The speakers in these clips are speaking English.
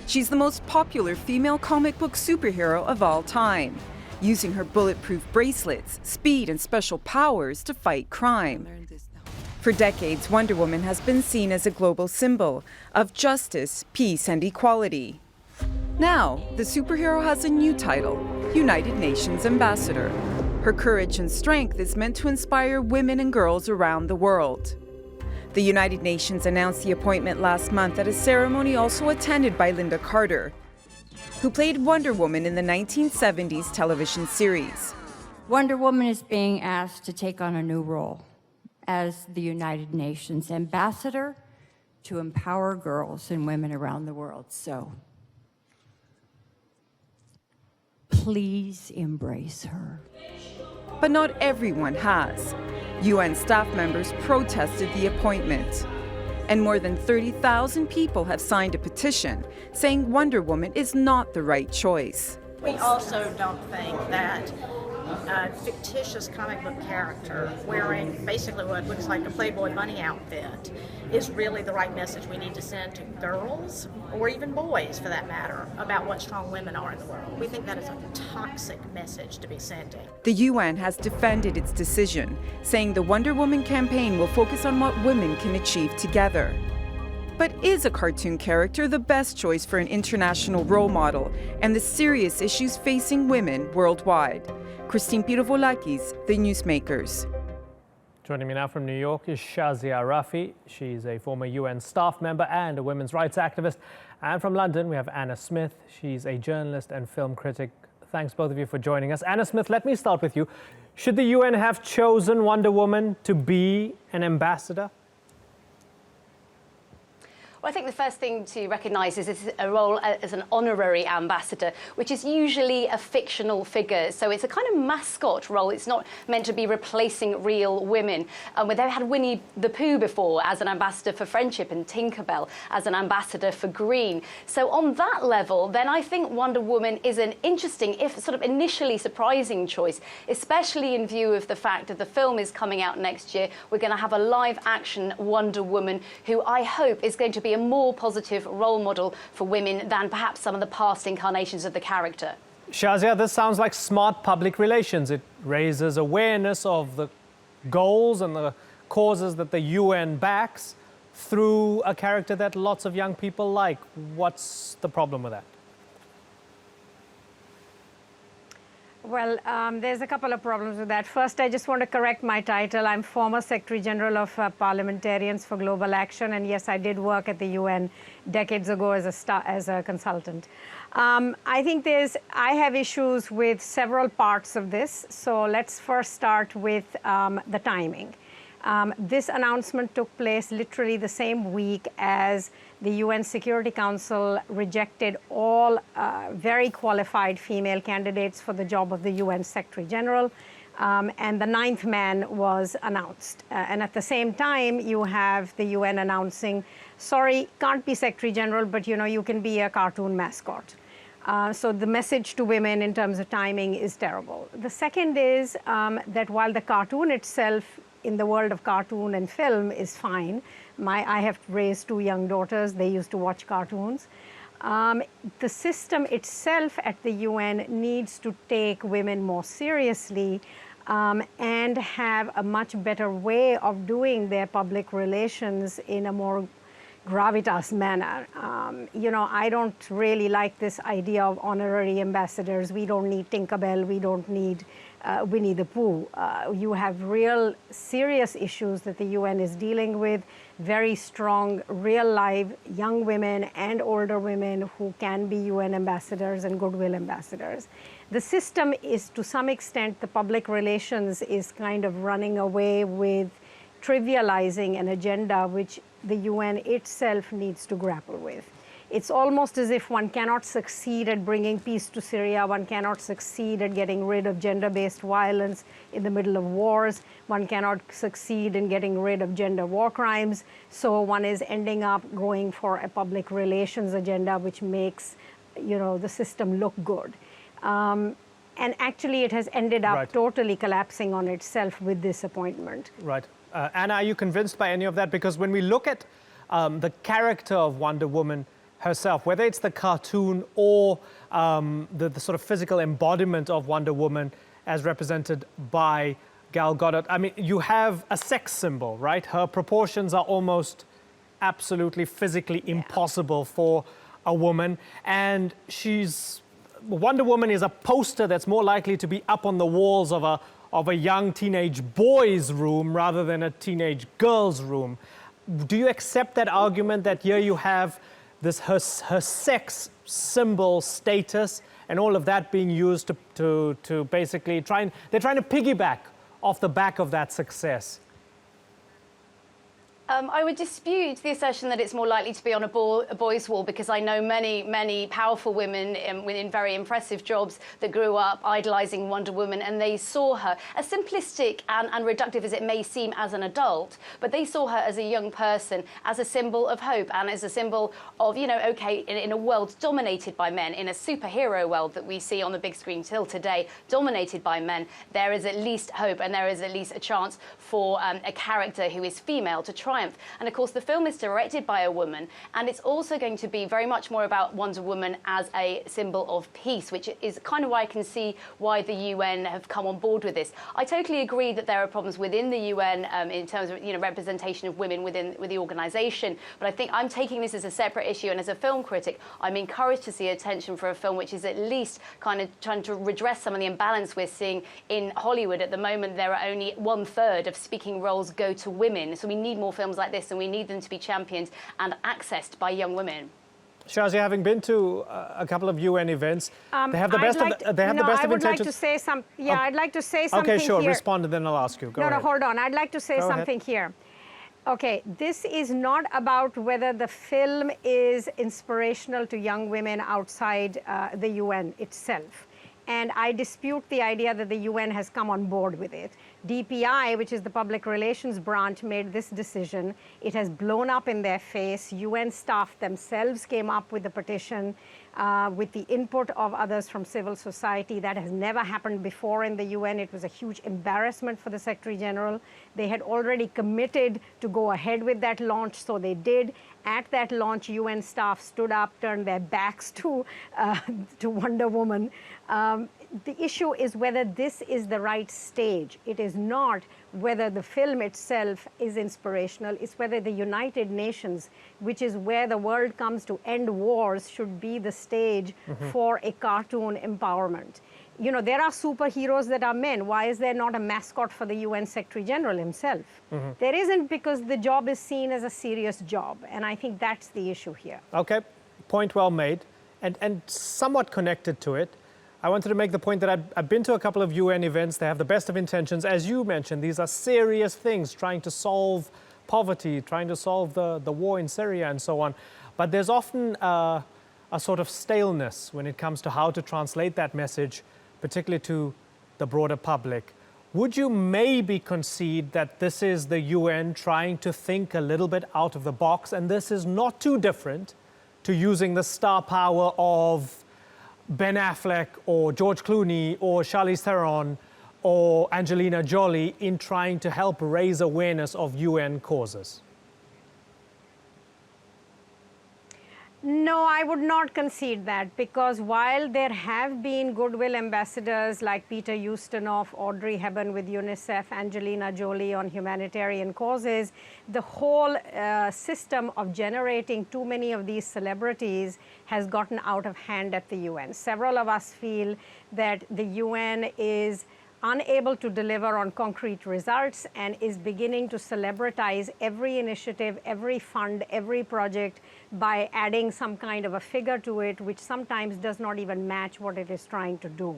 She's the most popular female comic book superhero of all time, using her bulletproof bracelets, speed, and special powers to fight crime. For decades, Wonder Woman has been seen as a global symbol of justice, peace, and equality. Now, the superhero has a new title, United Nations Ambassador. Her courage and strength is meant to inspire women and girls around the world. The United Nations announced the appointment last month at a ceremony also attended by Linda Carter, who played Wonder Woman in the 1970s television series. Wonder Woman is being asked to take on a new role as the United Nations Ambassador to empower girls and women around the world. So please embrace her. But not everyone has. UN staff members protested the appointment. And more than 30,000 people have signed a petition saying Wonder Woman is not the right choice. We also don't think that a fictitious comic book character wearing basically what looks like a Playboy bunny outfit is really the right message we need to send to girls, or even boys for that matter, about what strong women are in the world. We think that is a toxic message to be sending. The UN has defended its decision, saying the Wonder Woman campaign will focus on what women can achieve together. But is a cartoon character the best choice for an international role model and the serious issues facing women worldwide? Christine Pirovolakis, The Newsmakers. Joining me now from New York is Shazia Rafi. She's a former UN staff member and a women's rights activist. And from London, we have Anna Smith. She's a journalist and film critic. Thanks both of you for joining us. Anna Smith, let me start with you. Should the UN have chosen Wonder Woman to be an ambassador? Well, I think the first thing to recognise is it's a role as an honorary ambassador, which is usually a fictional figure. So it's a kind of mascot role. It's not meant to be replacing real women. Where they had Winnie the Pooh before as an ambassador for friendship and Tinkerbell as an ambassador for green. So on that level, then I think Wonder Woman is an interesting, if sort of initially surprising choice, especially in view of the fact that the film is coming out next year. We're going to have a live-action Wonder Woman who I hope is going to be a more positive role model for women than perhaps some of the past incarnations of the character. Shazia, this sounds like smart public relations. It raises awareness of the goals and the causes that the UN backs through a character that lots of young people like. What's the problem with that? Well, there's a couple of problems with that. First, I just want to correct my title. I'm former Secretary General of Parliamentarians for Global Action, and yes, I did work at the UN decades ago as a consultant. I think I have issues with several parts of this. So let's first start with the timing. This announcement took place literally the same week as the UN Security Council rejected all very qualified female candidates for the job of the UN Secretary General, and the 9th man was announced. And at the same time, you have the UN announcing, sorry, can't be Secretary General, but you can be a cartoon mascot. So the message to women in terms of timing is terrible. The second is that while the cartoon itself in the world of cartoon and film is fine. I have raised 2 young daughters. They used to watch cartoons. The system itself at the UN needs to take women more seriously and have a much better way of doing their public relations in a more gravitas manner. I don't really like this idea of honorary ambassadors. We don't need Tinkerbell. We don't need Winnie the Pooh. You have real serious issues that the UN is dealing with, very strong, real live young women and older women who can be UN ambassadors and goodwill ambassadors. The system is, to some extent, the public relations is kind of running away with trivializing an agenda which the UN itself needs to grapple with. It's almost as if one cannot succeed at bringing peace to Syria, one cannot succeed at getting rid of gender-based violence in the middle of wars, one cannot succeed in getting rid of gender war crimes, so one is ending up going for a public relations agenda which makes, the system look good. And actually it has ended up totally collapsing on itself with this appointment. Right. Anna, are you convinced by any of that? Because when we look at the character of Wonder Woman, herself, whether it's the cartoon or the sort of physical embodiment of Wonder Woman as represented by Gal Gadot. I mean, you have a sex symbol, right? Her proportions are almost absolutely physically impossible for a woman. And Wonder Woman is a poster that's more likely to be up on the walls of a young teenage boy's room rather than a teenage girl's room. Do you accept that argument that here you have this her sex symbol status and all of that being used to basically they're trying to piggyback off the back of that success? I would dispute the assertion that it's more likely to be on a boys' wall, because I know many powerful women in very impressive jobs that grew up idolising Wonder Woman, and they saw her, as simplistic and reductive as it may seem as an adult, but they saw her as a young person, as a symbol of hope and as a symbol of, you know, okay, in a world dominated by men, in a superhero world that we see on the big screen till today, dominated by men, there is at least hope and there is at least a chance for a character who is female to triumph. And of course, the film is directed by a woman, and it's also going to be very much more about Wonder Woman as a symbol of peace, which is kind of why I can see why the UN have come on board with this. I totally agree that there are problems within the UN in terms of, you know, representation of women within the organisation, but I think I'm taking this as a separate issue, and as a film critic, I'm encouraged to see attention for a film which is at least kind of trying to redress some of the imbalance we're seeing in Hollywood. At the moment, there are only 1/3 of speaking roles go to women, so we need more films like this, and we need them to be championed and accessed by young women. Shazia, having been to a couple of UN events, they have the best of intentions. I would like to say some. Yeah, I'd like to say something. Okay, sure. Here. Respond, and then I'll ask you. Go ahead. No, hold on. I'd like to say something here. Okay, this is not about whether the film is inspirational to young women outside the UN itself. And I dispute the idea that the UN has come on board with it. DPI, which is the public relations branch, made this decision. It has blown up in their face. UN staff themselves came up with the petition with the input of others from civil society. That has never happened before in the UN. It was a huge embarrassment for the Secretary General. They had already committed to go ahead with that launch, so they did. At that launch, UN staff stood up, turned their backs to Wonder Woman. The issue is whether this is the right stage. It is not whether the film itself is inspirational. It's whether the United Nations, which is where the world comes to end wars, should be the stage for a cartoon empowerment. You know, there are superheroes that are men. Why is there not a mascot for the UN Secretary General himself? There isn't, because the job is seen as a serious job. And I think that's the issue here. Okay, point well made. And somewhat connected to it, I wanted to make the point that I've been to a couple of UN events. They have the best of intentions. As you mentioned, these are serious things, trying to solve poverty, trying to solve the war in Syria and so on. But there's often a sort of staleness when it comes to how to translate that message, particularly to the broader public. Would you maybe concede that this is the UN trying to think a little bit out of the box, and this is not too different to using the star power of Ben Affleck or George Clooney or Charlize Theron or Angelina Jolie in trying to help raise awareness of UN causes? No, I would not concede that, because while there have been goodwill ambassadors like Peter Ustinov, Audrey Hepburn with UNICEF, Angelina Jolie on humanitarian causes, the whole system of generating too many of these celebrities has gotten out of hand at the UN. Several of us feel that the UN is unable to deliver on concrete results and is beginning to celebritize every initiative, every fund, every project by adding some kind of a figure to it, which sometimes does not even match what it is trying to do.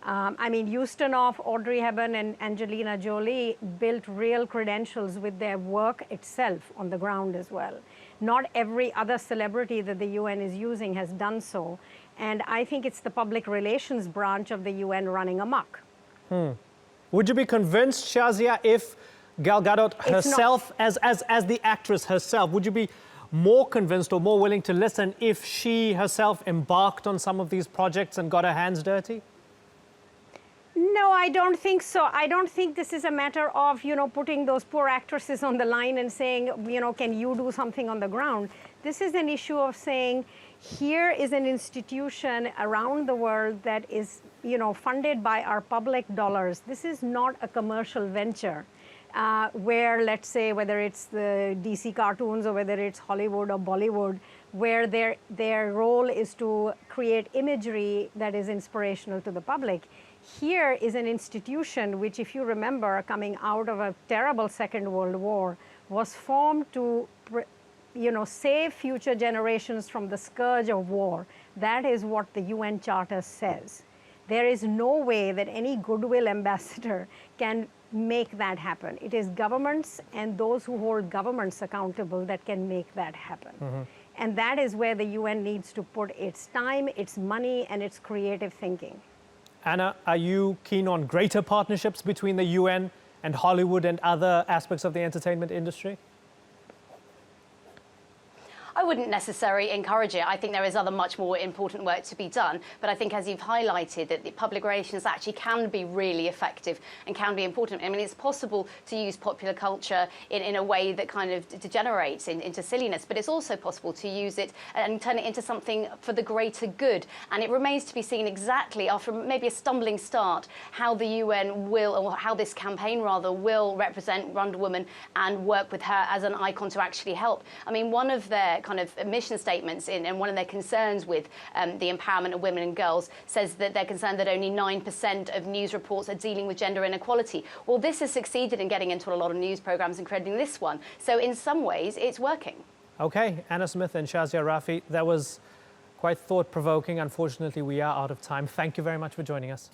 I mean, Ustinov, Audrey Hepburn, and Angelina Jolie built real credentials with their work itself on the ground as well. Not every other celebrity that the UN is using has done so. And I think it's the public relations branch of the UN running amok. Would you be convinced, Shazia, if Gal Gadot herself, as the actress herself, would you be more convinced or more willing to listen if she herself embarked on some of these projects and got her hands dirty? No, I don't think so. I don't think this is a matter of, you know, putting those poor actresses on the line and saying, you know, can you do something on the ground? This is an issue of saying, Here is an institution around the world that is, funded by our public dollars. This is not a commercial venture where, let's say, whether it's the DC cartoons or whether it's Hollywood or Bollywood, where their role is to create imagery that is inspirational to the public. Here is an institution which, if you remember, coming out of a terrible Second World War, was formed to save future generations from the scourge of war. That is what the UN Charter says. There is no way that any goodwill ambassador can make that happen. It is governments and those who hold governments accountable that can make that happen. And that is where the UN needs to put its time, its money, and its creative thinking. Anna, are you keen on greater partnerships between the UN and Hollywood and other aspects of the entertainment industry? I wouldn't necessarily encourage it. I think there is other much more important work to be done. But I think, as you've highlighted, that the public relations actually can be really effective and can be important. I mean, it's possible to use popular culture in a way that kind of degenerates into silliness, but it's also possible to use it and turn it into something for the greater good. And it remains to be seen exactly, after maybe a stumbling start, how the UN will, or how this campaign rather, will represent Wonderwoman and work with her as an icon to actually help. I mean, one of their kind of mission statements and one of their concerns with the empowerment of women and girls says that they're concerned that only 9% of news reports are dealing with gender inequality. Well, this has succeeded in getting into a lot of news programs, including this one. So in some ways, it's working. Okay, Anna Smith and Shazia Rafi, that was quite thought-provoking. Unfortunately, we are out of time. Thank you very much for joining us.